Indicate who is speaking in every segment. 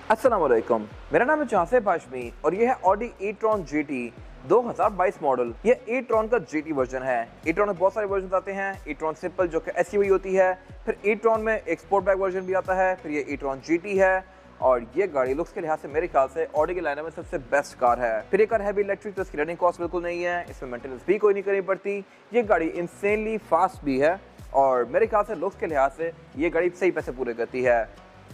Speaker 1: अस्सलाम वालेकुम, मेरा नाम है जासिफ हाशमी और ये है ऑडी e-tron GT 2022 मॉडल। ये e-tron का GT वर्जन है। e-tron में बहुत सारे वर्जन आते हैं। e-tron सिंपल जो कि SUV होती है, फिर e-tron में एक स्पोर्ट बैग वर्जन भी आता है, फिर ये e-tron GT है। और ये गाड़ी लुक्स के लिहाज से मेरे ख्याल से ऑडी के लाइनअप में सबसे बेस्ट कार है। फिर ये कार है भी इलेक्ट्रिक, तो इसकी रनिंग कॉस्ट बिल्कुल नहीं है, इसमें मेंटेनेंस भी कोई नहीं करनी पड़ती। ये गाड़ी इंसेनली फास्ट भी है और मेरे ख्याल से लुक्स के लिहाज से ये गाड़ी सही पैसे पूरे करती है।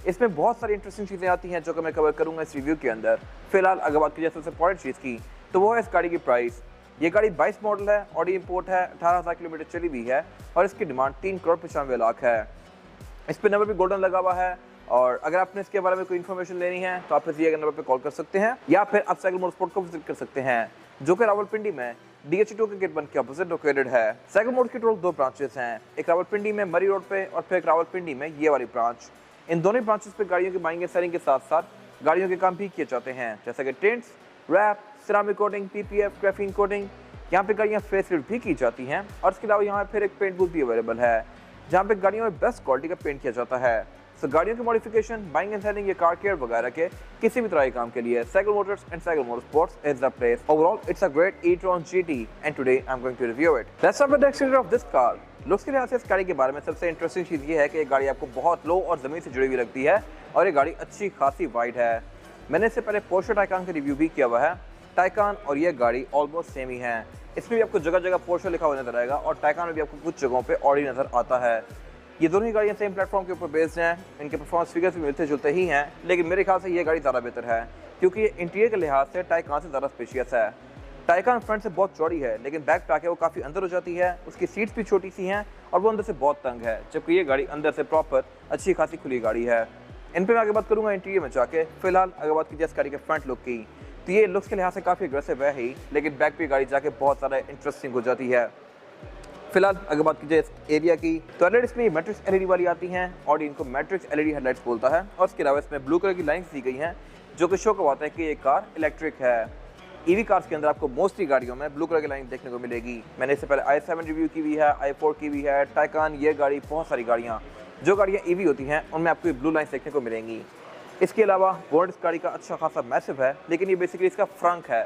Speaker 1: इसमें बहुत सारी इंटरेस्टिंग चीज़ें आती हैं जो कि मैं कवर करूंगा इस रिव्यू के अंदर। फिलहाल अगर बात की जाए सबसे इंपॉर्टेंट चीज़ की, तो वो है इस गाड़ी की प्राइस। ये गाड़ी 22 मॉडल है, ऑडी इंपोर्ट है, 18,000 किलोमीटर चली हुई है और इसकी डिमांड 3,95,00,000 है। इस पर नंबर भी गोल्डन लगा हुआ है और अगर आपने इसके बारे में कोई इन्फॉर्मेशन लेनी है तो आप इसी नंबर पर कॉल कर सकते हैं या फिर आप साइकिल मोटरस्पोर्ट को विजिट कर सकते हैं, जो कि रावलपिंडी में DH2 के गेट 1 के अपोजिट लोकेटेड है। साइकिल मोड की टोटल 2 ब्रांचेस हैं, एक रावलपिंडी में मरी रोड पे और फिर एक रावलपिंडी में ये वाली ब्रांच। इन दोनों ब्रांचेस पे गाड़ियों की बाइंग एंड सेलिंग के साथ साथ गाड़ियों के काम भी किए जाते हैं, जैसे कि tints, wrap, ceramic coating, PPF, graphene coating. यहाँ पे गाड़ियाँ फेसलिफ्ट भी की जाती हैं और इसके अलावा यहाँ फिर एक पेंट बूथ भी अवेलेबल है, जहाँ पे गाड़ियों में बेस्ट क्वालिटी का पेंट किया जाता है। तो गाड़ियों की मॉडिफिकेशन, बाइंग एंड सेलिंग या कार केयर वगैरह के किसी भी तरह के काम के लिए cycle motors and cycle motorsports is the place. Overall it's a great e-tron GT and today I am going to review it. Let's start with the exterior of this car. Looks के लिहाज से इस गाड़ी के बारे में सबसे interesting चीज़ ये है कि ये गाड़ी आपको बहुत लो और ज़मीन से जुड़ी हुई लगती है और ये गाड़ी अच्छी खासी वाइड है। मैंने इससे पहले पोर्शे टाइकान का रिव्यू भी किया हुआ है। टाइकान और ये गाड़ी ऑलमोस्ट सेम ही है। इसमें भी आपको जगह जगह पोर्शे लिखा हुआ नजर आएगा और टाइकान में भी आपको कुछ जगहों पे ऑडी नजर आता है। ये दोनों ही गाड़ियाँ सेम प्लेटफॉर्म के ऊपर बेस्ड हैं, इनके परफॉर्मेंस फिगर्स भी मिलते जुलते ही हैं, लेकिन मेरे ख्याल से ये गाड़ी ज़्यादा बेहतर है क्योंकि ये इंटीरियर के लिहाज से टाइकान से ज़्यादा स्पेशियस है। टाइकान फ्रंट से बहुत चौड़ी है लेकिन बैक पे आके वो काफ़ी अंदर हो जाती है, उसकी सीट्स भी छोटी सी हैं और वो अंदर से बहुत तंग है, जबकि ये गाड़ी अंदर से प्रॉपर अच्छी खासी खुली गाड़ी है। इन पर मैं आगे बात करूँगा इंटीरियर में जाके। फिलहाल अगर बात की जाए इस गाड़ी के फ्रंट लुक की, तो ये लुक्स के लिहाज से काफ़ी अग्रेसिव है ही, लेकिन बैक पे गाड़ी जाके बहुत ज़्यादा इंटरेस्टिंग हो जाती है। फिलहाल अगर बात की जाए इस एरिया की, तो हेडलाइट इसमें मैट्रिक्स LED वाली आती हैं और इनको मैट्रिक्स LED हेडलाइट्स बोलता है और इसके अलावा इसमें ब्लू कलर की लाइन्स दी गई हैं जो कि शो करवाता है कि ये कार इलेक्ट्रिक है। EV कार्स के अंदर आपको मोस्टली गाड़ियों में ब्लू कलर की लाइन देखने को मिलेगी। मैंने इससे पहले i7 रिव्यू की हुई है, i4 की हुई है, टाइकान, ये गाड़ी, बहुत सारी गाड़ियाँ जो गाड़ियाँ EV होती हैं उनमें आपको ये ब्लू लाइन्स देखने को मिलेंगी। इसके अलावा बोर्ड इस गाड़ी का अच्छा खासा मैसिव है, लेकिन ये बेसिकली इसका फ्रंक है।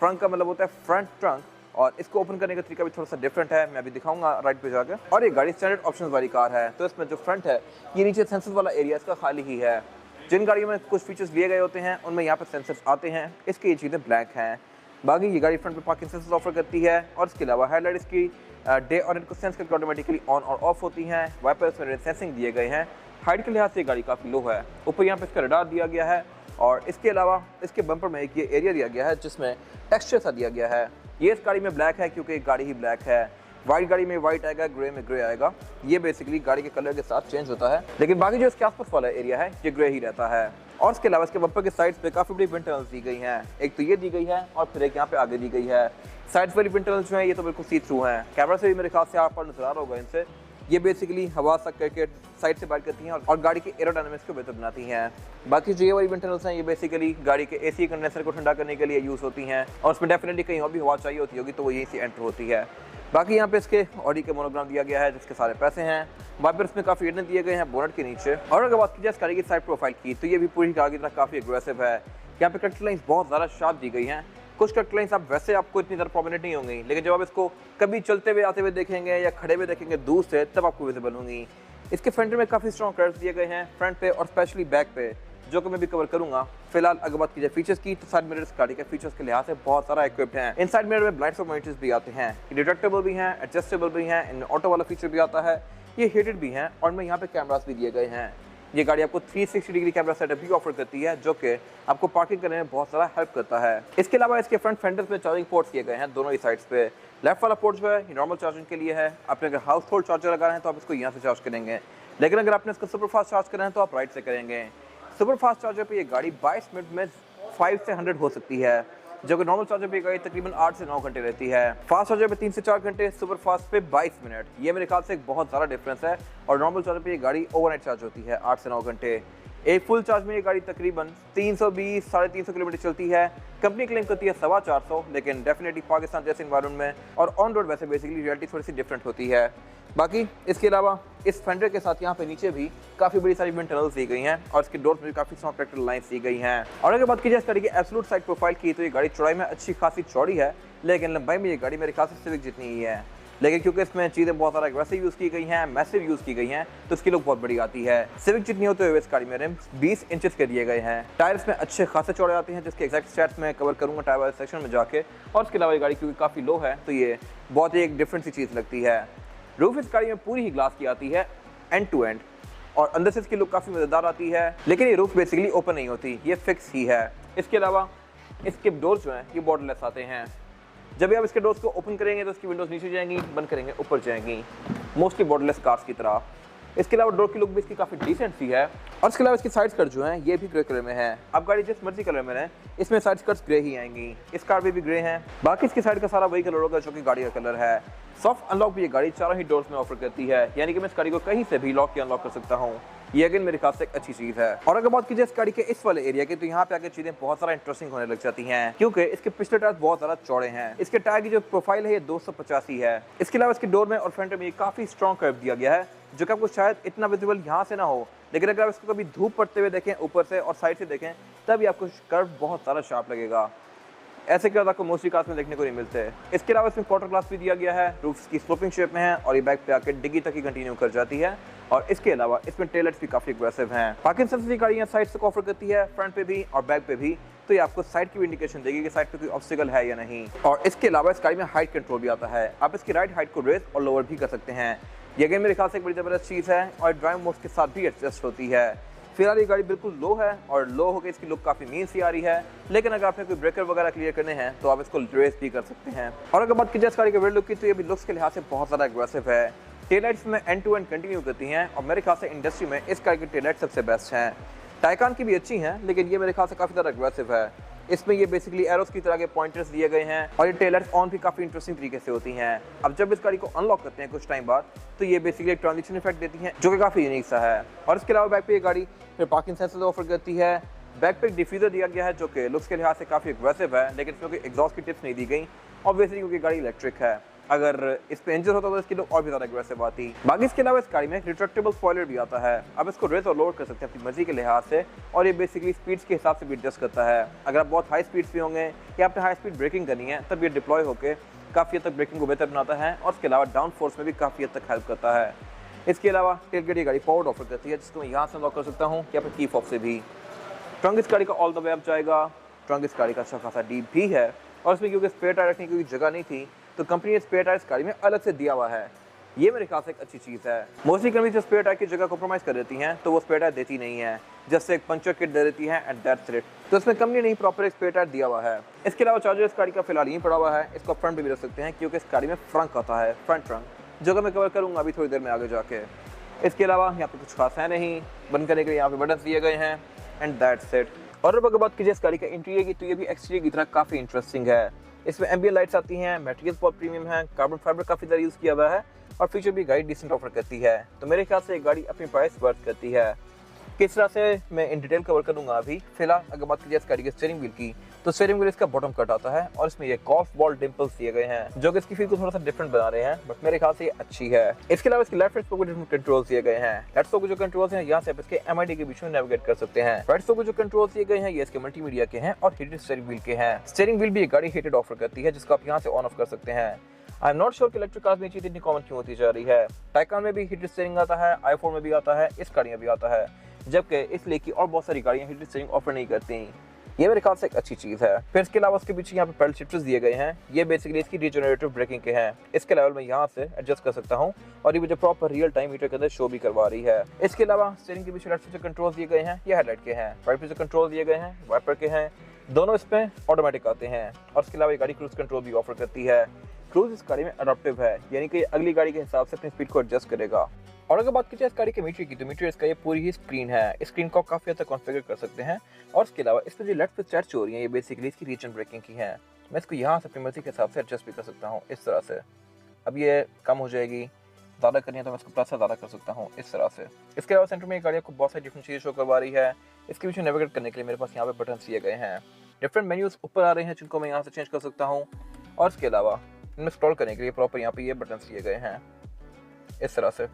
Speaker 1: फ्रंक का मतलब होता है फ्रंट ट्रंक और इसको ओपन करने का तरीका भी थोड़ा सा डिफरेंट है, मैं अभी दिखाऊंगा राइट पे जाकर। और ये गाड़ी स्टैंडर्ड ऑप्शंस वाली कार है, तो इसमें जो फ्रंट है ये नीचे सेंसर्स वाला एरिया इसका खाली ही है। जिन गाड़ियों में कुछ फीचर्स लिए गए होते हैं उनमें यहाँ पर सेंसर्स आते हैं, इसकी ये चीज़ें ब्लैक हैं। बाकी ये गाड़ी फ्रंट पे पार्किंग सेंसर्स ऑफर करती है और इसके अलावा हेडलाइट इसकी डे और नाइट को सेंस करके ऑटोमेटिकली ऑन और ऑफ होती हैं। वाइपर्स में सेंसिंग दिए गए हैं। हाइट के लिहाज से गाड़ी काफ़ी लो है। ऊपर यहाँ पे इसका रडार दिया गया है और इसके अलावा इसके बम्पर में एक ये एरिया दिया गया है जिसमें टेक्सचर सा दिया गया है। ये इस गाड़ी में ब्लैक है क्योंकि गाड़ी ही ब्लैक है। वाइट गाड़ी में वाइट आएगा, ग्रे में ग्रे आएगा। ये बेसिकली गाड़ी के कलर के साथ चेंज होता है, लेकिन बाकी जो इसके आसपास वाला एरिया है ये ग्रे ही रहता है। और इसके अलावा इसके बम्पर के साइड्स पे काफ़ी बड़ी विंड टनल्स दी गई हैं। एक तो ये दी गई है और फिर एक यहाँ पे आगे दी गई है। साइड्स वाली विंड टनल्स जो है ये तो बिल्कुल सी थ्रू हैं, कैमरा से भी मेरे ख्याल से आप पर नजर आ रहा होगा इनसे। ये बेसिकली हवा सक करके साइड से बाहर करती हैं और गाड़ी की एरोडायनामिक्स को बेहतर बनाती हैं। बाकी जो ये वाली विंड टनल्स हैं ये बेसिकली गाड़ी के AC कंडेंसर को ठंडा करने के लिए यूज़ होती हैं और उसमें डेफिनेटली कहीं और भी हवा चाहिए होती होगी तो वो यहीं से एंटर होती है। बाकी यहाँ पे इसके ऑडी के मोनोग्राम दिया गया है जिसके सारे पैसे हैं। वाइपर्स में काफ़ी हिडन दिए गए हैं बोनट के नीचे। और अगर बात की जाए इस गाड़ी की साइड प्रोफाइल की, तो ये भी पूरी कार की तरह काफ़ी एग्रेसिव है। यहाँ पे कट लाइन्स बहुत ज़्यादा शार्प दी गई हैं। कुछ कट लाइन्स आप वैसे आपको इतनी ज़्यादा प्रोमिनेंट नहीं होंगी, लेकिन जब आप इसको कभी चलते हुए आते हुए देखेंगे या खड़े हुए देखेंगे दूर से तब आपको विजिबल होंगी। इसके फ्रंट में काफ़ी स्ट्रॉन्ग कर्व्स दिए गए हैं फ्रंट पे और स्पेशली बैक पे, जो कि मैं भी कवर करूंगा। फिलहाल अगर बात की जाए फीचर्स की, तो साइड मिरर्स गाड़ी के फीचर्स के लिहाज से बहुत सारा इक्विप्ड हैं। इन साइड मिरर में ब्लाइंड स्पॉट मॉनिटर्स भी आते हैं, डिटेक्टेबल भी हैं, एडजस्टेबल भी हैं, इनमें ऑटो वाला फीचर भी आता है, ये हीटेड भी हैं और इनमें यहाँ पे कैमरास भी दिए गए हैं। ये गाड़ी आपको 360 डिग्री कैमरा सेटअप भी ऑफर करती है, जो कि आपको पार्किंग करने में बहुत सारा हेल्प करता है। इसके अलावा इसके फ्रंट फेंडर्स में चार्जिंग पोर्ट्स किए गए हैं दोनों ही साइड्स पे। लेफ्ट वाला पोर्ट जो है ये नॉर्मल चार्जिंग के लिए है। आपने अगर हाउस होल्ड चार्जर लगा रहे हैं तो आप इसको यहाँ से चार्ज करेंगे, लेकिन अगर आपने इसको सुपर फास्ट चार्ज करना है तो आप राइट से करेंगे। सुपर फास्ट चार्जर पे ये गाड़ी 22 मिनट में 5 से 100 हो सकती है, जो कि नॉर्मल चार्जर पे गाड़ी तकरीबन 8 से 9 घंटे रहती है। फास्ट चार्जर पे 3 से 4 घंटे, सुपर फास्ट पे 22 मिनट। ये मेरे ख्याल से एक बहुत ज़्यादा डिफरेंस है और नॉर्मल चार्जर पे ये गाड़ी ओवरनाइट चार्ज होती है 8 से 9 घंटे। एक फुल चार्ज में ये गाड़ी तकरीबन 320 साढ़े 300 किलोमीटर चलती है। कंपनी क्लेम करती है 450, लेकिन डेफिनेटली पाकिस्तान जैसे इन्वायरमेंट में और ऑन रोड वैसे बेसिकली रियलिटी थोड़ी सी डिफरेंट होती है। बाकी इसके अलावा इस फेंडर के साथ यहाँ पे नीचे भी काफ़ी बड़ी सारी विंड टनल्स दी गई हैं और इसके डोर में भी काफ़ी स्मॉल प्रैक्टिकल लाइन्स दी गई हैं। और अगर बात की जाए इस गाड़ी की एब्सोल्यूट साइड प्रोफाइल की, तो ये गाड़ी चौड़ाई में अच्छी खासी चौड़ी है, लेकिन लंबाई में ये गाड़ी मेरे ख्याल से सिविक जितनी ही है। लेकिन क्योंकि इसमें चीज़ें बहुत ज़्यादा एग्रेसिव यूज़ की गई हैं, मैसिव यूज़ की गई हैं, तो इसकी लुक बहुत बड़ी आती है। सिविक जितनी होते हुए इस गाड़ी में रिम्स 20 इंचेस के दिए गए हैं। टायर्स में अच्छे खासे चौड़े आते हैं, जिसके एक्जैक्ट स्टैट्स में कवर करूँगा टायर वाले सेक्शन में जाके। और इसके अलावा ये गाड़ी क्योंकि काफ़ी लो है, तो ये बहुत ही एक डिफरेंट सी चीज़ लगती है। रूफ इस गाड़ी में पूरी ही ग्लास की आती है एंड टू एंड, और अंदर से इसकी लुक काफ़ी मज़ेदार आती है। लेकिन ये रूफ बेसिकली ओपन नहीं होती, ये फिक्स ही है। इसके अलावा इसके डोर्स जो हैं ये बॉर्डरलेस आते हैं। जब भी आप इसके डोर्स को ओपन करेंगे तो इसकी विंडोज़ नीचे जाएंगी, बंद करेंगे ऊपर जाएंगी, मोस्टली बॉर्डरलेस कार्स की तरह। इसके अलावा डोर की लुक भी इसकी काफ़ी डिसेंट सी है। और इसके अलावा इसकी साइड स्कर्ट जो हैं ये भी ग्रे कलर में है। आप गाड़ी जिस मर्जी कलर में है, इसमें साइड स्कर्ट्स ग्रे ही आएंगी। इस कार में भी ग्रे हैं। बाकी इसकी साइड का सारा वही कलर होगा जो कि गाड़ी का कलर है। सॉफ्ट अनलॉक भी ये गाड़ी चारों ही डोर्स में ऑफर करती है, यानी कि मैं इस गाड़ी को कहीं से भी लॉक या अनलॉक कर सकता हूँ। ये अगेन मेरे ख्याल से एक अच्छी चीज़ है। और अगर बात कीजिए इस गाड़ी के इस वाले एरिया की, तो यहाँ पे आके चीज़ें बहुत सारा इंटरेस्टिंग होने लग जाती हैं, क्योंकि इसके पिछले टायर बहुत ज़्यादा चौड़े हैं। इसके टायर की जो प्रोफाइल है ये 285 है। इसके अलावा इसके डोर में और फ्रंट में ये काफ़ी स्ट्रॉन्ग कर्व दिया गया है, जो कि आपको शायद इतना विजिबल यहाँ से ना हो, लेकिन अगर आप इसको कभी धूप पड़ते हुए देखें ऊपर से और साइड से देखें, तभी आपको कर्व बहुत सारा शार्प लगेगा। ऐसे कर्व आपको मोस्टली कार्स में देखने को नहीं मिलते। इसके अलावा इसमें क्वार्टर ग्लास भी दिया गया है, रूफ की स्लोपिंग शेप में है और ये बैक पे आके डिग्गी तक ही कंटिन्यू कर जाती है। और इसके अलावा इसमें टेलर्स भी काफ़ी एग्रेसिव हैं। पार्किंसन की गाड़ियाँ साइड से ऑफर करती है, फ्रंट पे भी और बैक पे भी, तो ये आपको साइड की भी इंडिकेशन देगी कि साइड पे कोई ऑब्स्टिकल है या नहीं। और इसके अलावा इस गाड़ी में हाइट कंट्रोल भी आता है, आप इसकी राइट हाइट को रेज और लोअर भी कर सकते हैं। ये अगेन मेरे ख्याल से एक बड़ी ज़बरदस्त चीज़ है और ड्राइव मोड के साथ भी एडजस्ट होती है। फिलहाल ये गाड़ी बिल्कुल लो है और लो होकर इसकी लुक काफ़ी मीन सी आ रही है, लेकिन अगर आपने कोई ब्रेकर वगैरह क्लियर करने हैं तो आप इसको रेस भी कर सकते हैं। और अगर बात की जाए इस गाड़ी के रेयर लुक की, तो ये भी लुक्स के लिहाज से बहुत ज़्यादा एग्रेसिव है। टेल लाइट्स में एंड टू एंड कंटिन्यू करती हैं और मेरे ख्याल से इंडस्ट्री में इस गाड़ी की टेल लाइट सबसे बेस्ट हैं। टाइकान की भी अच्छी हैं, लेकिन ये मेरे ख्याल से काफ़ी ज़्यादा एग्रेसिव है। इसमें ये बेसिकली एरोस की तरह के पॉइंटर्स दिए गए हैं और ये टेल लाइट्स ऑन भी काफ़ी इंटरेस्टिंग तरीके से होती हैं। अब जब इस गाड़ी को अनलॉक करते हैं कुछ टाइम बाद, तो ये बेसिकली एक ट्रांजिशन इफेक्ट देती हैं, जो कि काफ़ी यूनिक सा है। और इसके अलावा बैक पे ये गाड़ी फिर पार्किंग सेंसर ऑफर करती है। बैक पे एक डिफ्यूजर दिया गया है, जो कि लुक्स के लिहाज से काफ़ी एग्रेसिव है, लेकिन इसमें कोई एग्जॉस्ट की टिप्स नहीं दी गई, ऑब्वियसली क्योंकि गाड़ी इलेक्ट्रिक है। अगर इस पे इंजन होता तो इसकी लुक और भी ज़्यादा एग्रेसिव आती। बाकी इसके अलावा इस गाड़ी में रिट्रैक्टेबल स्पॉइलर भी आता है, आप इसको रेज और लोअर कर सकते हैं अपनी मर्जी के लिहाज से, और ये बेसिकली स्पीड्स के हिसाब से भी एडजस्ट करता है। अगर आप बहुत हाई स्पीड्स पे होंगे या आपने हाई स्पीड ब्रेकिंग करनी है, तब ये डिप्लॉय होकर काफ़ी हद तक ब्रेकिंग को बेहतर बनाता है और इसके अलावा डाउन फोर्स में भी काफ़ी हद तक हेल्प करता है। इसके अलावा टेलगेट ये गाड़ी पावर्ड ऑफर करती है, जिसको मैं यहाँ से अनलॉक कर सकता हूँ या फिर की फॉब से भी। ट्रंक इस गाड़ी का ऑल द वे अप जाएगा। ट्रंक इस गाड़ी का अच्छा खासा डीप भी है और इसमें क्योंकि स्पेयर टायर रखने की कोई जगह नहीं थी, तो कंपनी ने स्पेयर टायर इस गाड़ी में अलग से दिया हुआ है। ये मेरे ख्याल से एक अच्छी चीज़ है। मोस्टली कंपनी जो स्पेयर टायर की जगह कॉम्प्रोमाइज़ कर देती हैं, तो वो स्पेयर टायर देती नहीं है, जैसे एक पंचर किट दे देती है एंड दैट्स इट। तो इसमें कंपनी ने ही प्रॉपर एक स्पेयर टायर दिया हुआ है। इसके अलावा चार्जर इस गाड़ी का फिलहाल यहीं पड़ा हुआ है, इसको फ्रंट भी रख सकते हैं, क्योंकि इस गाड़ी में फ्रंक आता है, फ्रंट ट्रंक, जो कि मैं कवर करूँगा अभी थोड़ी देर में आगे जाके। इसके अलावा यहाँ पे कुछ खास है नहीं, बंद करने के लिए यहाँ पे बटन दिए गए हैं एंड दैट्स इट। और अब अगर बात कीजिए इस गाड़ी का इंटीरियर की, तो ये भी एक्सटीरियर की तरह काफ़ी इंटरेस्टिंग है। इसमें एम्बिएंट लाइट्स आती हैं, मटेरियल्स बहुत प्रीमियम है, कार्बन फाइबर काफ़ी ज़्यादा यूज़ किया हुआ है और फीचर भी गाड़ी डिसेंट ऑफर करती है। तो मेरे ख्याल से ये गाड़ी अपनी प्राइस वर्थ करती है। किस तरह से मैं इन डिटेल कवर करूँगा अभी। फिलहाल अगर बात कीजिए इस गाड़ी के स्टीयरिंग व्हील की, तो स्टीयरिंग व्हील इसका बॉटम कट आता है और इसमें ये गॉल्फ बॉल डिम्पल्स दिए गए हैं, जो कि इसकी फील को थोड़ा सा डिफरेंट बना रहे हैं, बट मेरे ख्याल से ये अच्छी है। इसके अलावा इसके लेफ्ट स्पोक को डिफरेंट कंट्रोल्स दिए गए हैं। लेफ्ट स्पोक जो कंट्रोल्स हैं, यहाँ से आप इसके MID के बीच में नेविगेट कर सकते हैं। राइट स्पोक जो कंट्रोल्स दिए गए हैं, ये इसके मल्टीमीडिया के हैं और हीटेड स्टीयरिंग व्हील के हैं। स्टीयरिंग व्हील भी ये गाड़ी हीटेड ऑफर करती है, जिसको आप यहाँ से ऑन ऑफ कर सकते हैं। आई एम नॉट श्योर कि इलेक्ट्रिक कार्स में ये चीज़ इतनी कॉमन क्यों होती जा रही है। टाइकान में भी हीटेड स्टीयरिंग आता है, i4 में भी आता है, इस गाड़ी में भी आता है, जबकि इसलिए कि और बहुत सारी गाड़ियाँ हीटेड स्टीयरिंग ऑफर नहीं करती। ये मेरे ख्याल से एक अच्छी चीज़ है। फिर इसके अलावा उसके पीछे यहाँ पे पैडल शिफ्टर्स दिए गए हैं, ये बेसिकली इसकी रिजनरेटिव ब्रेकिंग के हैं। इसके लेवल में यहाँ से एडजस्ट कर सकता हूँ और ये मुझे प्रॉपर रियल टाइम मीटर के अंदर शो भी करवा रही है। इसके अलावा स्टीयरिंग के पीछे लेफ्ट से कंट्रोल दिए गए हैं, ये हेडलाइट के हैं, राइट पे जो कंट्रोल दिए गए हैं वाइपर के हैं, दोनों इसमें ऑटोमेटिक आते हैं। और इसके अलावा ये गाड़ी क्रूज कंट्रोल भी ऑफर करती है। क्रूज इस गाड़ी में अडॉप्टिव है, यानी कि अगली गाड़ी के हिसाब से अपनी स्पीड को एडजस्ट करेगा। और अगर बात कीजिए इस गाड़ी के मीटर की, तो मीटर इसका ये पूरी ही स्क्रीन है। इस स्क्रीन को काफ़ी हद तक कॉन्फ़िगर कर सकते हैं। और इसके अलावा इसमें जो लेफ्ट पे स्टैट्स हो रही हैं, ये बेसिकली इसकी रीजन ब्रेकिंग की हैं। मैं इसको यहाँ से अपनी मर्जी के हिसाब से एडजस्ट भी कर सकता हूँ, इस तरह से। अब ये कम हो जाएगी, ज़्यादा करनी है तो मैं इसको प्लस से ज़्यादा कर सकता हूँ, इस तरह से। इसके अलावा सेंटर में ये गाड़ी आपको बहुत सारी डिफरेंट चीज़ें शो करवा रही है। इसके पीछे नेविगेट करने के लिए मेरे पास यहाँ पे बटन दिए गए हैं, डिफरेंट मेन्यूज़ ऊपर आ रहे हैं जिनको मैं यहाँ से चेंज कर सकता हूँ। और इसके अलावा इनमें स्क्रॉल करने के लिए प्रॉपर यहाँ पे ये बटन दिए गए हैं, इस तरह से।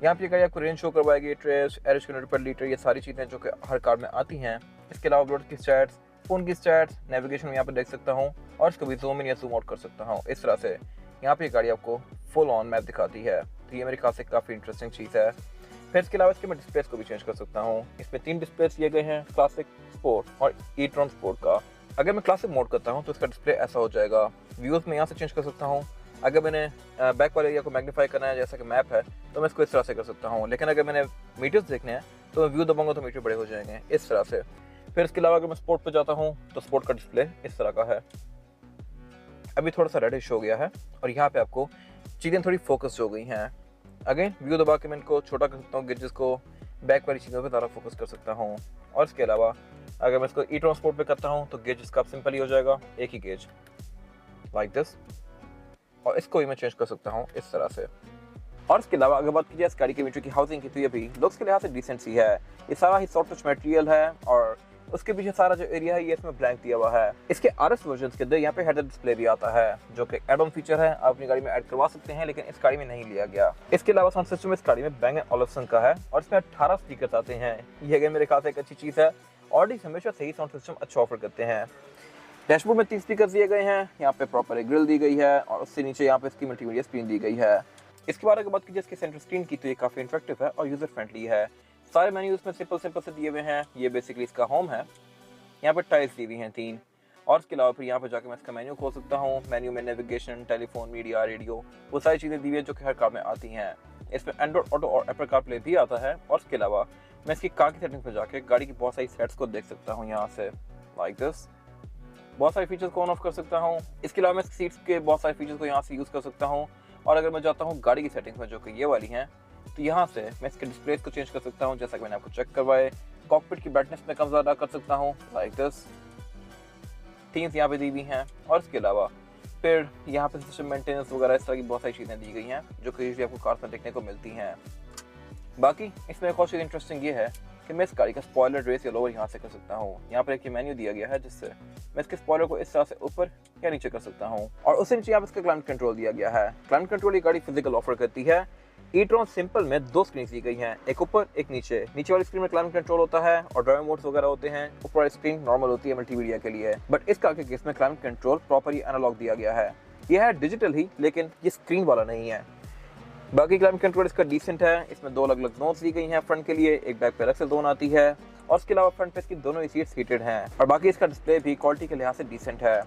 Speaker 1: यहाँ पे गाड़ी आपको रेंज शो करवाएगी, ट्रेस, एवरेज किलोमीटर पर लीटर, ये सारी चीज़ें जो कि हर कार में आती हैं। इसके अलावा ब्लूटूथ की स्टैट्स, फ़ोन की स्टैट्स, नेविगेशन में यहाँ पे देख सकता हूँ और इसको भी जूम इन या जूम आउट कर सकता हूँ, इस तरह से। यहाँ पे गाड़ी आपको फुल ऑन मैप दिखाती है, तो ये मेरे ख्याल से काफ़ी इंटरेस्टिंग चीज़ है। फिर इसके अलावा इसके मैं डिस्प्लेस को भी चेंज कर सकता हूँ। इसमें 3 डिस्प्लेस दिए गए हैं, क्लासिक, स्पोर्ट और ई-ट्रॉन स्पोर्ट का। अगर मैं क्लासिक मोड करता हूँ तो इसका डिस्प्ले ऐसा हो जाएगा। व्यूज़ में यहाँ से चेंज कर सकता हूँ। अगर मैंने बैक वाले एरिया को मैग्नीफाई करना है जैसा कि मैप है तो मैं इसको इस तरह से कर सकता हूँ, लेकिन अगर मैंने मीटर्स देखने हैं तो मैं व्यू दबाऊंगा तो मीटर बड़े हो जाएंगे, इस तरह से। फिर इसके अलावा अगर मैं स्पोर्ट पे जाता हूँ तो स्पोर्ट का डिस्प्ले इस तरह का है। अभी थोड़ा सा रेडिश हो गया है और यहाँ पे आपको चीज़ें थोड़ी फोकस हो गई हैं। अगेन व्यू दबा के मैं इनको छोटा कर सकता हूँ, गेजेस को बैक वाली चीज़ों पे ज़्यादा फोकस कर सकता हूँ। और इसके अलावा अगर मैं इसको ई-ट्रॉन स्पोर्ट पे करता हूँ तो गेज इसका सिंपल ही हो जाएगा, एक ही गेज लाइक दिस। और इसको भी मैं चेंज कर सकता हूँ इस तरह से। और इसके अलावा अगर बात की जाए इस गाड़ी के मीटर की हाउसिंग की तो ये भी लुक्स के लिहाज से डिसेंट सी है। ये सारा ही सॉफ्ट टच मटेरियल है और उसके पीछे सारा जो एरिया है ये इसमें ब्लैंक दिया हुआ है। इसके RS वर्जन के अंदर यहाँ पे हेड-अप डिस्प्ले भी आता है जो कि एड ऑन फीचर है, आप अपनी गाड़ी में ऐड करवा सकते हैं, लेकिन इस गाड़ी में नहीं लिया गया। इसके अलावा साउंड सिस्टम इस गाड़ी में Bang & Olufsen का है और इसमें 18 स्पीकर आते हैं। ये अगर मेरे ख्याल से एक अच्छी चीज़ है। ऑडी हमेशा सही साउंड सिस्टम अच्छा ऑफर करते हैं। डैशबोर्ड में 3 स्पीकर दिए गए हैं, यहाँ पे प्रॉपर एक ग्रिल दी गई है और उससे नीचे यहाँ पे इसकी मल्टीमीडिया स्क्रीन दी गई है। इसके बारे में बात कीजिए इसके सेंटर स्क्रीन की तो ये काफ़ी इंटरेक्टिव है और यूज़र फ्रेंडली है। सारे मेन्यू इसमें सिंपल से दिए हुए हैं। ये बेसिकली इसका होम है, यहाँ पर टाइल्स दी हुई हैं 3। और इसके अलावा फिर यहाँ पर जाकर मैं इसका मेन्यू खोल सकता हूँ। मेन्यू में नेविगेशन, टेलीफोन, मीडिया, रेडियो, वो सारी चीज़ें दी हुई है जो कि हर कार में आती हैं। इसमें एंड्रॉइड ऑटो और एप्पल कारप्ले भी आता है। और इसके अलावा मैं इसकी कार की सेटिंग पर जाकर गाड़ी की बहुत सारी सेट्स को देख सकता हूँ यहाँ से, लाइक दिस। बहुत सारे फीचर्स को ऑन ऑफ कर सकता हूँ। इसके अलावा मैं सीट्स के बहुत सारे फीचर्स को यहाँ से यूज़ कर सकता हूँ। और अगर मैं जाता हूँ गाड़ी की सेटिंग्स में जो कि ये वाली हैं, तो यहाँ से मैं इसके डिस्प्ले को चेंज कर सकता हूँ जैसा कि मैंने आपको चेक करवाए। कॉकपिट की ब्राइटनेस में कम ज़्यादा कर सकता हूँ, लाइक दिस। थीम्स यहाँ पे दी हुई हैं। और इसके अलावा फिर यहाँ पे सिस्टम मेंटेनेंस वगैरह इस तरह की बहुत सारी चीज़ें दी गई हैं जो कि यूजुअली आपको कार में देखने को मिलती हैं। बाकी इसमें एक और चीज़ इंटरेस्टिंग ये है कि मैं इस गाड़ी का स्पॉइलर रेस या लोअर यहाँ से कर सकता हूँ। यहाँ पर एक मेन्यू दिया गया है जिससे मैं इसके स्पॉइलर को इस तरह से ऊपर या नीचे कर सकता हूँ। और उससे नीचे यहाँ पर इसका क्लाइमेट कंट्रोल दिया गया है। क्लाइमेट कंट्रोल ये गाड़ी फिजिकल ऑफर करती है। ई-ट्रॉन सिंपल में 2 स्क्रीन दी गई हैं, एक ऊपर एक नीचे। नीचे वाली स्क्रीन में क्लाइमेट कंट्रोल होता है और ड्राइवर मोड्स वगैरह होते हैं। ऊपर वाली स्क्रीन नॉर्मल होती है मल्टीमीडिया के लिए। बट इस कार के केस में क्लाइमेट कंट्रोल प्रॉपर ही एनालॉग दिया गया है। यह है डिजिटल ही, लेकिन ये स्क्रीन वाला नहीं है। बाकी क्लाइमेट कंट्रोल इसका डिसेंट है। इसमें 2 अलग अलग जोन्स दी गई हैं फ्रंट के लिए, एक बैक पे अलग से जोन आती है। और इसके अलावा फ्रंट पे इसकी दोनों ही सीट्स हीटेड हैं। और बाकी इसका डिस्प्ले भी क्वालिटी के लिहाज से डिसेंट है।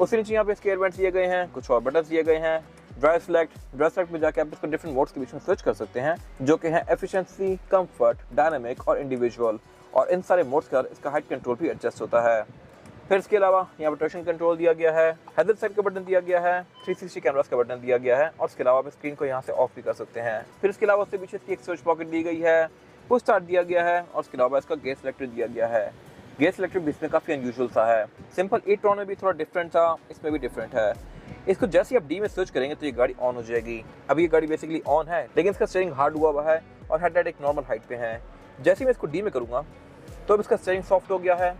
Speaker 1: उससे नीचे यहाँ पे इसके एयरवेंट्स दिए गए हैं, कुछ और बटन्स दिए गए हैं। ड्राइव सेलेक्ट में जाके आप इसको डिफरेंट मोड्स के बीच में स्विच कर सकते हैं जो कि हैं एफिशिएंसी, कंफर्ट, डायनामिक और इंडिविजुअल। और इन सारे मोड्स का इसका हाइट कंट्रोल भी एडजस्ट होता है। फिर इसके अलावा यहाँ पर ट्रैक्शन कंट्रोल दिया गया है, हैजर्ड साइड का बटन दिया गया है, 360 कैमरास का बटन दिया गया है। और इसके अलावा आप स्क्रीन को यहाँ से ऑफ भी कर सकते हैं। फिर इसके अलावा उससे पीछे इसकी एक स्विच पॉकेट दी गई है, पुश स्टार्ट दिया गया है। और इसके अलावा इसका गेयर सेलेक्टर दिया गया है। गेयर सेलेक्टर भी इसमें काफ़ी अनयूजुअल सा है। सिंपल ई-ट्रॉन में भी थोड़ा डिफरेंट था, इसमें भी डिफरेंट है। इसको जैसे ही आप डी में स्विच करेंगे तो ये गाड़ी ऑन हो जाएगी। अभी ये गाड़ी बेसिकली ऑन है, लेकिन इसका स्टीयरिंग हार्ड हुआ है और हेडलाइट एक नॉर्मल हाइट पे है। जैसे ही मैं इसको डी में करूँगा तो अब इसका स्टीयरिंग सॉफ्ट हो गया है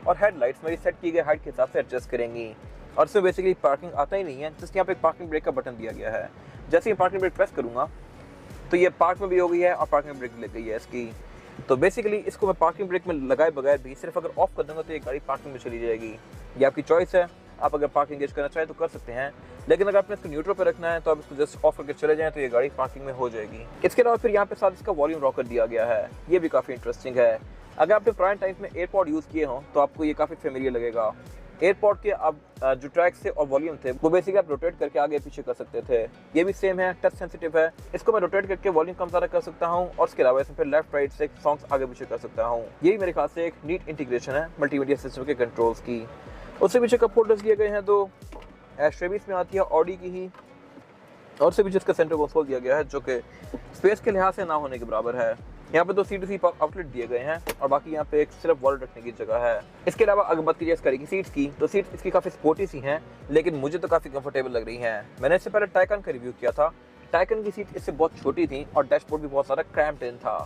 Speaker 1: और हेडलाइट्स मेरी सेट की गई हाइट के हिसाब से एडजस्ट करेंगी। और इसमें बेसिकली पार्किंग आता ही नहीं है, जिसके यहाँ पे एक पार्किंग ब्रेक का बटन दिया गया है। जैसे ही पार्किंग ब्रेक प्रेस करूँगा तो ये पार्क में भी हो गई है और पार्किंग ब्रेक लग गई है इसकी। तो बेसिकली इसको मैं पार्किंग ब्रेक में लगाए बगैर भी सिर्फ अगर ऑफ कर दूंगा तो ये गाड़ी पार्किंग में चली जाएगी। ये आपकी चॉइस है, आप अगर पार्किंग एंगेज करना चाहें तो कर सकते हैं, लेकिन अगर आपने इसको न्यूट्रल पे रखना है तो आप इसको जस्ट ऑफ करके चले जाएं तो ये गाड़ी पार्किंग में हो जाएगी। इसके अलावा फिर यहाँ पे साथ इसका वॉल्यूम रॉकर दिया गया है, ये भी काफ़ी इंटरेस्टिंग है। अगर आपने पुराने टाइम में एयरपॉड यूज़ किए हों तो आपको ये काफ़ी फेमिलियर लगेगा। एयरपॉड के अब जो ट्रैक से और वॉल्यूम थे वो बेसिकली आप रोटेट करके आगे पीछे कर सकते थे। ये भी सेम है, टच सेंसिटिव है। इसको मैं रोटेट करके वॉल्यूम कम ज़्यादा कर सकता हूँ और इसके अलावा इसमें फिर लेफ्ट राइट से सॉन्ग्स आगे पीछे कर सकता हूँ। यही मेरे ख्याल से एक नीट इंटीग्रेशन है मल्टीमीडिया सिस्टम के कंट्रोल्स की। उससे पीछे कप होल्डर्स दिए गए हैं 2, एस्ट्रेविस में आती है ऑडी की ही। और उससे पीछे इसका सेंटर कंसोल दिया गया है जो कि स्पेस के लिहाज से ना होने के बराबर है। यहाँ पे 2 C2C आउटलेट दिए गए हैं और बाकी यहाँ पे एक सिर्फ वॉलेट रखने की जगह है। इसके अलावा अगर बात कीजिए इस गाड़ी की सीट्स की तो सीट्स इसकी काफ़ी स्पोर्टी सी हैं, लेकिन मुझे तो काफ़ी कंफर्टेबल लग रही हैं। मैंने इससे पहले टाइकन का रिव्यू किया था, टाइकन की सीट इससे बहुत छोटी थी और डैशबोर्ड भी बहुत सारा क्रैम्प्ड इन था।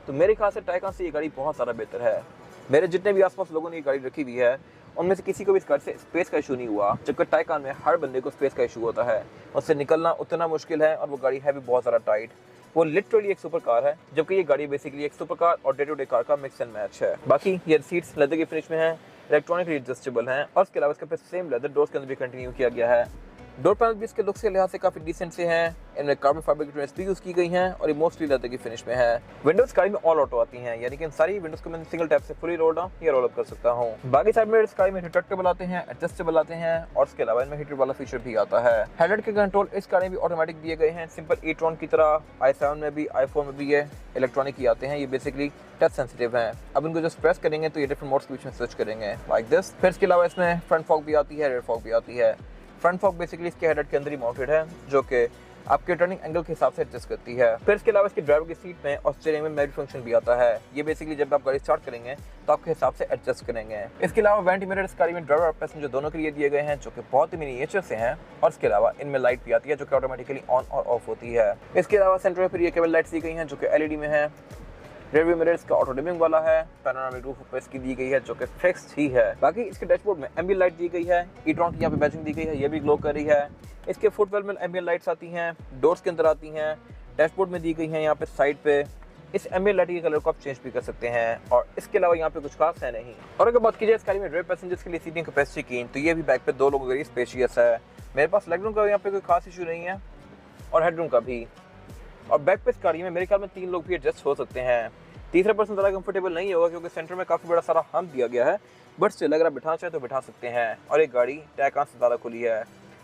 Speaker 1: तो मेरे ख्याल से टाइकन से ये गाड़ी बहुत सारा बेहतर है। मेरे जितने भी आसपास लोगों ने ये गाड़ी रखी हुई है उनमें से किसी को भी इस गाड़ी से स्पेस का इशू नहीं हुआ, जबकि टाइकन में हर बंदे को स्पेस का इशू होता है। उससे निकलना उतना मुश्किल है और वो गाड़ी है भी बहुत ज़्यादा टाइट। वो लिटरली एक सुपर कार है, जबकि ये गाड़ी बेसिकली एक सुपर कार और डे टू डे कार का मिक्स एंड मैच है। बाकी ये सीट्स लेदर की फिनिश में है, इलेक्ट्रॉनिकली एडजस्टेबल हैं और इसके अलावा इसके पे सेम लेदर डोर्स के अंदर भी कंटिन्यू किया गया है। डोर पैनल भी इसके लुक के लिहाज से काफी डिसेंट से हैं। इनमें कार्बन फाइबर की ट्रेस भी यूज की गई हैं और ये मोस्टली लेदर की फिनिश में है। विंडोज गाड़ी में ऑल ऑटो आती हैं, यानी कि इन सारी विंडोज को मैं सिंगल टैप से फुली रोल डाउन या रोल अप कर सकता हूं। बाकी साइड में इस गाड़ी में रिट्रैक्टेबल आते हैं, एडजस्टेबल आते हैं और इसके अलावा इनमें हीटर वाला फीचर भी आता है। हेडलाइट के कंट्रोल इस गाड़ी में भी ऑटोमेटिक दिए गए हैं, सिंपल ई-ट्रॉन की तरह। i7 में भी, i4 में भी ये इलेक्ट्रॉनिक ही आते हैं। ये बेसिकली टच सेंसिटिव हैं। अब इनको जस्ट प्रेस करेंगे तो ये डिफरेंट मोड्स के बीच में स्विच करेंगे लाइक दिस। फिर इसके अलावा इसमें फ्रंट फॉग भी आती है, रेयर फॉग भी आती है। फ्रंट फॉग बेसिकली इसके हेडलाइट के अंदर ही माउंटेड है, जो कि आपके टर्निंग एंगल के हिसाब से एडजस्ट करती है। फिर इसके अलावा इसके ड्राइवर की सीट में और स्टीयरिंग में मैनुअल फंक्शन भी आता है। ये बेसिकली जब आप गाड़ी स्टार्ट करेंगे तो आपके हिसाब से एडजस्ट करेंगे। इसके अलावा वेंट मिरर इस गाड़ी में ड्राइवर और पैसेंजर दोनों के लिए दिए गए हैं, जो कि बहुत ही मिनीएचर से हैं। और इसके अलावा इनमें लाइट भी आती है जो कि ऑटोमेटिकली ऑन और ऑफ होती है। इसके अलावा सेंटर में फिर ये केबल लाइट्स दी गई हैं जो कि एलईडी में है। रेयर मिरर इसका ऑटो डिमिंग वाला है। पैनोरामिक रूफ ऊपर इसकी दी गई है जो कि फिक्स्ड ही है। बाकी इसके डैशबोर्ड में एम्बिएंट लाइट दी गई है, ई-ट्रॉन की यहाँ पे बैजिंग दी गई है, ये भी ग्लो कर रही है। इसके फुटवेल में एम्बिएंट लाइट्स आती हैं, डोर्स के अंदर आती हैं, डैशबोर्ड में दी गई हैं यहाँ पे साइड पे। इस एम्बिएंट लाइट के कलर को आप चेंज भी कर सकते हैं और इसके अलावा यहाँ पे कुछ खास है नहीं। और अगर बात कीजिए इस गाड़ी में रेयर पैसेंजर्स के लिए सीटिंग कैपेसिटी की, तो ये भी बैक पे 2 लोगों के लिए स्पेशियस है। मेरे पास लेगरूम का यहाँ पे कोई खास इशू नहीं है और हेडरूम का भी। और बैक पे इस गाड़ी में मेरे ख्याल में 3 लोग भी एडजस्ट हो सकते हैं। तीसरा पर्सन ज़्यादा कंफर्टेबल नहीं होगा क्योंकि सेंटर में काफ़ी बड़ा सारा हम्प दिया गया है, बट स्टिल अगर आप बिठाना चाहें तो बिठा सकते हैं। और एक गाड़ी टाइकन से ज़्यादा खुली है।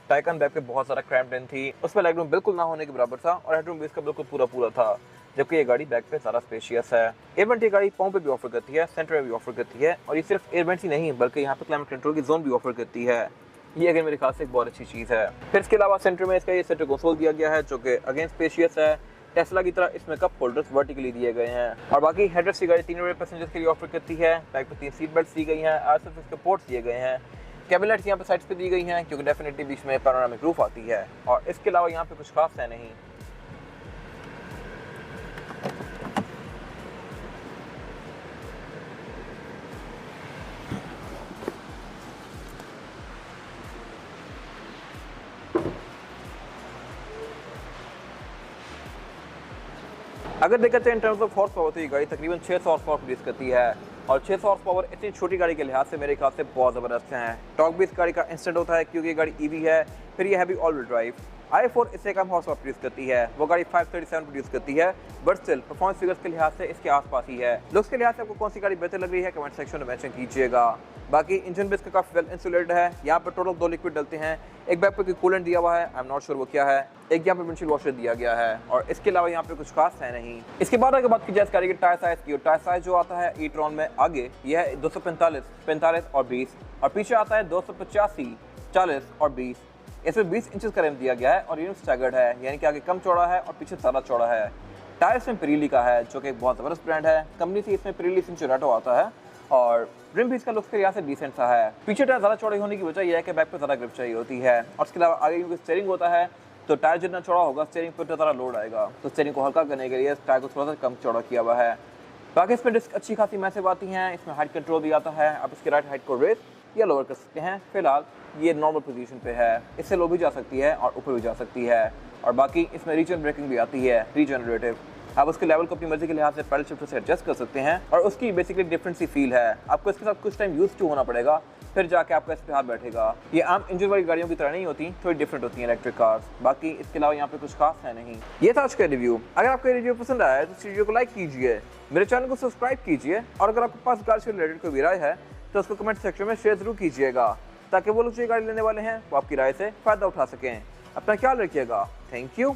Speaker 1: टाइकन बैक पे बहुत सारा क्रैम्प्ड इन थी, उसमें लेग रूम बिल्कुल ना होने के बराबर था और हेडरूम भी इसका बिल्कुल पूरा था, जबकि ये गाड़ी बैक पे ज़्यादा स्पेशियस है। एयरवेंट ये गाड़ी पाँव पे भी ऑफर करती है, सेंटर में भी ऑफर करती है और ये सिर्फ एयरवेंट्स ही नहीं बल्कि यहाँ पे क्लाइमेट कंट्रोल की जोन भी ऑफर करती है। ये अगर मेरे ख्याल से एक बहुत अच्छी चीज़ है। फिर इसके अलावा सेंटर में इसका ये सेंटर कंसोल दिया गया है जो कि अगेन स्पेशियस है। टेस्ला की तरह इसमें कप होल्डर्स वर्टिकली दिए गए हैं। और बाकी हेडरेस्ट की गाड़ी 3 रेयर पैसेंजर्स के लिए ऑफर करती है। बैक पे 3 सीट बेल्ट दी गई हैं, आरएसएस के पोर्ट्स दिए गए हैं। केबिन लाइट्स यहाँ पे साइड्स पे दी गई हैं क्योंकि डेफिनेटली बीच में पैनोरामिक रूफ आती है। और इसके अलावा यहाँ पे कुछ खास है नहीं। अगर देखा जाए in terms of horse power तो ये गाड़ी तकरीबन 600 हॉर्स पावर प्रोड्यूस करती है और 600 हॉर्स पावर इतनी छोटी गाड़ी के लिहाज से मेरे ख्याल से बहुत ज़बरदस्त है। टॉर्क भी इस गाड़ी का इंस्टेंट होता है क्योंकि ये गाड़ी ईवी है। फिर ये heavy all wheel drive. i4 इससे कम हॉर्स पावर प्रोड्यूस करती है, वो गाड़ी 537 प्रोड्यूस करती है, बट स्टिल परफॉर्मेंस फिगर्स के लिहाज से इसके आसपास ही है। लुक्स के लिहाज से आपको कौन सी गाड़ी बेहतर लग रही है कमेंट सेक्शन में मेंशन कीजिएगा। बाकी इंजन भी इसका काफी वेल इंसुलेटेड है। यहाँ पर टोटल 2 लिक्विड डलते हैं। एक बैक पे कोई कूलेंट दिया हुआ है, आई एम नॉट श्योर वो क्या है। एक यहाँ पे विंडशील्ड वॉशर दिया गया है और इसके अलावा यहाँ पे कुछ खास है नहीं। इसके बाद अगर बात की जाए इस गाड़ी के टायर साइज की, टायर साइज जो आता है ई-ट्रॉन में आगे यह है 245, 45 और 20 और पीछे आता है 285, 40 और 20। इसमें 20 इंचेस का रिम दिया गया है और यूनिट स्टैगर्ड है, यानी कि आगे कम चौड़ा है और पीछे ज़्यादा चौड़ा है। टायर इसमें पिरेली का है जो कि एक बहुत ज़बरदस्त ब्रांड है। कंपनी से इसमें पिरेली सिंचुराटो आता है और रिम भी इसका लुक्स के लिहाज से डिसेंट सा है। पीछे टायर ज़्यादा चौड़े होने की वजह यह है कि बैक पे ज़्यादा ग्रिप चाहिए होती है और इसके अलावा आगे क्योंकि स्टीयरिंग होता है तो टायर जितना चौड़ा होगा स्टीयरिंग पर ज़्यादा लोड आएगा, तो स्टीयरिंग को हल्का करने के लिए टायर को थोड़ा सा कम चौड़ा किया हुआ है। बाकी इसमें डिस्क अच्छी खासी मैसिव आती हैं। इसमें हाइट कंट्रोल भी आता है, आप इसकी राइट हाइट को रेस या लोअर कर सकते हैं। फिलहाल ये नॉर्मल पोजीशन पे है, इससे लो भी जा सकती है और ऊपर भी जा सकती है। और बाकी इसमें रीजन ब्रेकिंग भी आती है, रीजनरेटिव। आप उसके लेवल को अपनी मर्जी के लिहाज से पैडल शिफ्टर से एडजस्ट कर सकते हैं और उसकी बेसिकली डिफरेंट सी फील है। आपको इसके साथ कुछ टाइम यूज टू होना पड़ेगा, फिर जाके आपका इस पे हाथ बैठेगा। ये आम इंजन वाली गाड़ियों की तरह नहीं होती, थोड़ी डिफरेंट होती हैं इलेक्ट्रिक कार्स। बाकी इसके अलावा यहाँ पे कुछ खास है नहीं। ये था आज का रिव्यू। अगर आपको रिव्यू पसंद आया तो इस वीडियो को लाइक कीजिए, मेरे चैनल को सब्सक्राइब कीजिए और अगर आपके पास कार से रिलेटेड कोई भी राय है तो उसको कमेंट सेक्शन में शेयर जरूर कीजिएगा ताकि वो लोग जो गाड़ी लेने वाले हैं वो आपकी राय से फायदा उठा सकें। अपना ख्याल रखिएगा। Thank you.